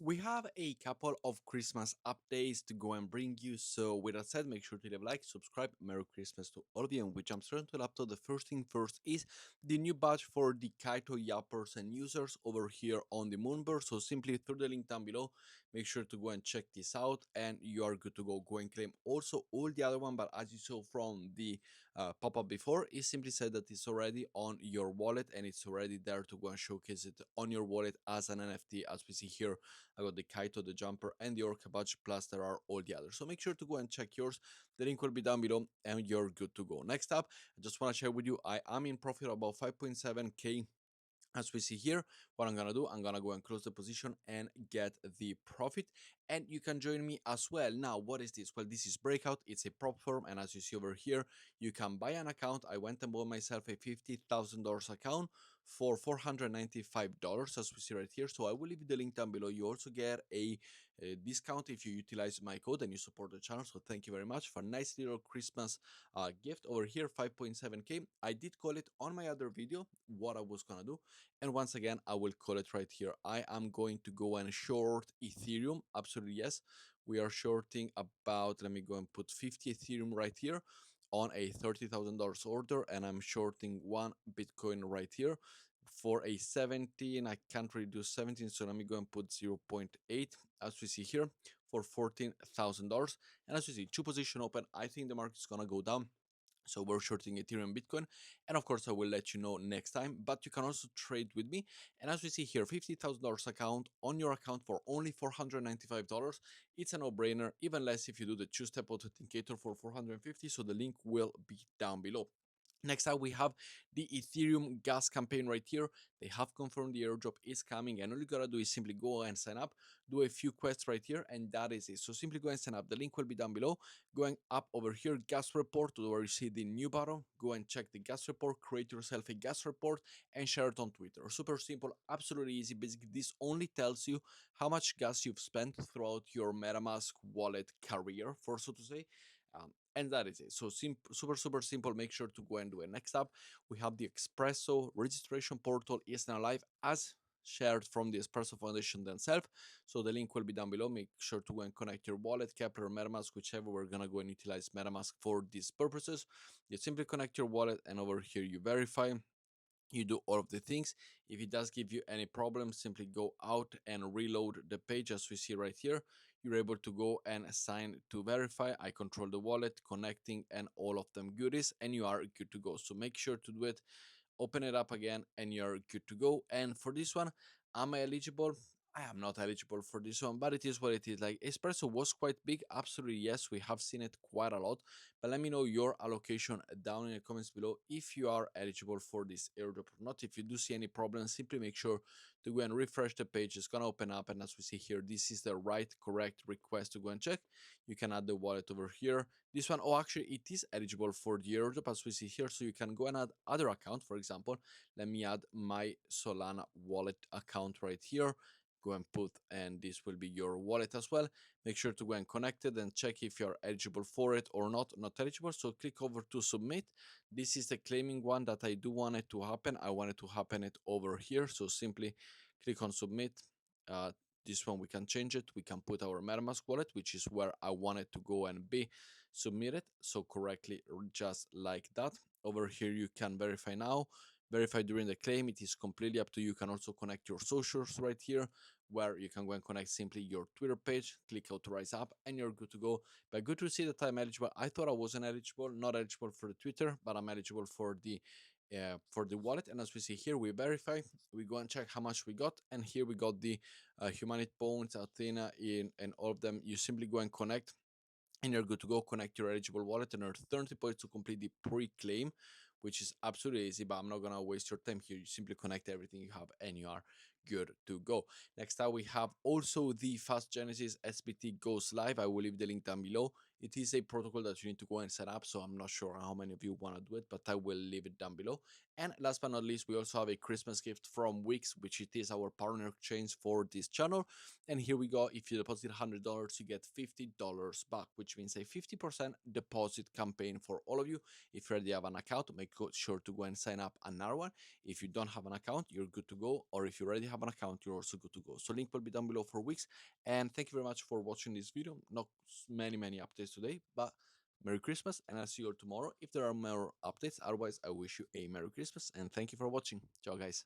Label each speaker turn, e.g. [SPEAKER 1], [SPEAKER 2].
[SPEAKER 1] We have a couple of Christmas updates to go and bring you. So with that said, make sure to leave a like, subscribe. Merry Christmas to all of you. And we jump straight into the laptop. The first thing first is the new badge for the Kaito yappers and users over here on the Moonbirds. So simply through the link down below, make sure to go and check this out and you are good to go. Go and claim also all the other one. But as you saw from the pop-up before, it simply said that it's already on your wallet and it's already there to go and showcase it on your wallet as an NFT, as we see here. I got the Kaito, the Jumper, and the Orca badge, plus there are all the others. So make sure to go and check yours. The link will be down below, and you're good to go. Next up, I just want to share with you, I am in profit about 5.7k. As we see here, what I'm gonna do, I'm gonna go and close the position and get the profit, and you can join me as well. Now, what is this? Well, this is Breakout. It's a prop firm, and as you see over here, you can buy an account. I went and bought myself a $50,000 account for $495, as we see right here. So I will leave the link down below. You also get a discount if you utilize my code and you support the channel. So thank you very much for a nice little Christmas gift over here. 5.7k. I did call it on my other video what I was gonna do, and once again, I will call it right here. I am going to go and short Ethereum. Absolutely, yes. We are shorting about, let me go and put 50 Ethereum right here on a $30,000 order. And I'm shorting one Bitcoin right here for a 17. I can't really do 17. So let me go and put 0 0.8 as we see here for $14,000. And as you see, two position open. I think the market is going to go down. So we're shorting Ethereum, Bitcoin, and of course I will let you know next time. But you can also trade with me. And as we see here, $50,000 account on your account for only $495. It's a no-brainer. Even less if you do the two-step authenticator for 450. So the link will be down below. Next up, we have the Ethereum gas campaign right here. They have confirmed the airdrop is coming, and all you gotta do is simply go and sign up, do a few quests right here, and that is it. So simply go and sign up. The link will be down below. Going up over here, gas report, where you see the new button. Go and check the gas report, create yourself a gas report, and share it on Twitter. Super simple, absolutely easy. Basically, this only tells you how much gas you've spent throughout your MetaMask wallet career, for so to say. And that is it. So super simple. Make sure to go and do it. Next up, we have the Espresso registration portal is now live as shared from the Espresso Foundation themselves. So the link will be down below. Make sure to go and connect your wallet, Kepler, MetaMask, whichever. We're gonna go and utilize MetaMask for these purposes. You simply connect your wallet, and over here you verify. You do all of the things. If it does give you any problems, simply go out and reload the page. As we see right here, you're able to go and sign to verify. I control the wallet, connecting, and all of them goodies, and you are good to go. So make sure to do it. Open it up again, and you're good to go. And for this one, am I eligible? I am not eligible for this one, but it is what it is. Like, Espresso was quite big. Absolutely, yes, we have seen it quite a lot. But let me know your allocation down in the comments below if you are eligible for this airdrop or not. If you do see any problems, simply make sure to go and refresh the page. It's gonna open up, and as we see here, this is the correct request to go and check. You can add the wallet over here. This one, oh, actually, it is eligible for the airdrop, as we see here. So you can go and add other account. For example, let me add my Solana wallet account right here. Go and put, and this will be your wallet as well. Make sure to go and connect it and check if you're eligible for it or not eligible. So click over to submit. This is the claiming one that I do want it to happen. I want it to happen it over here. So simply click on submit. uh, this one we can change it. We can put our MetaMask wallet, which is where I want it to go and be submitted, so correctly, just like that. Over here you can verify now, verify during the claim. It is completely up to you. You can also connect your socials right here, where you can go and connect simply your Twitter page, click authorize app, and you're good to go. But good to see that I'm eligible. I thought I wasn't eligible, not eligible for the Twitter, but I'm eligible for the wallet. And as we see here, we verify, we go and check how much we got, and here we got the Humanity Bones, Athena, in and all of them. You simply go and connect, and you're good to go. Connect your eligible wallet and earn 30 points to complete the pre-claim, which is absolutely easy, but I'm not gonna waste your time here. You simply connect everything you have and you are good to go. Next up, we have also the Fast Genesis SBT goes live. I will leave the link down below. It is a protocol that you need to go and set up, so I'm not sure how many of you want to do it, but I will leave it down below. And last but not least, we also have a Christmas gift from Wix, which it is our partner exchange for this channel. And here we go. If you deposit $100, you get $50 back, which means a 50% deposit campaign for all of you. If you already have an account, make sure to go and sign up another one. If you don't have an account, you're good to go. Or if you already have an account, you're also good to go. So link will be down below for Wix. And thank you very much for watching this video. Not many updates today, but Merry Christmas, and I'll see you all tomorrow if there are more updates. Otherwise, I wish you a Merry Christmas, and thank you for watching. Ciao, guys.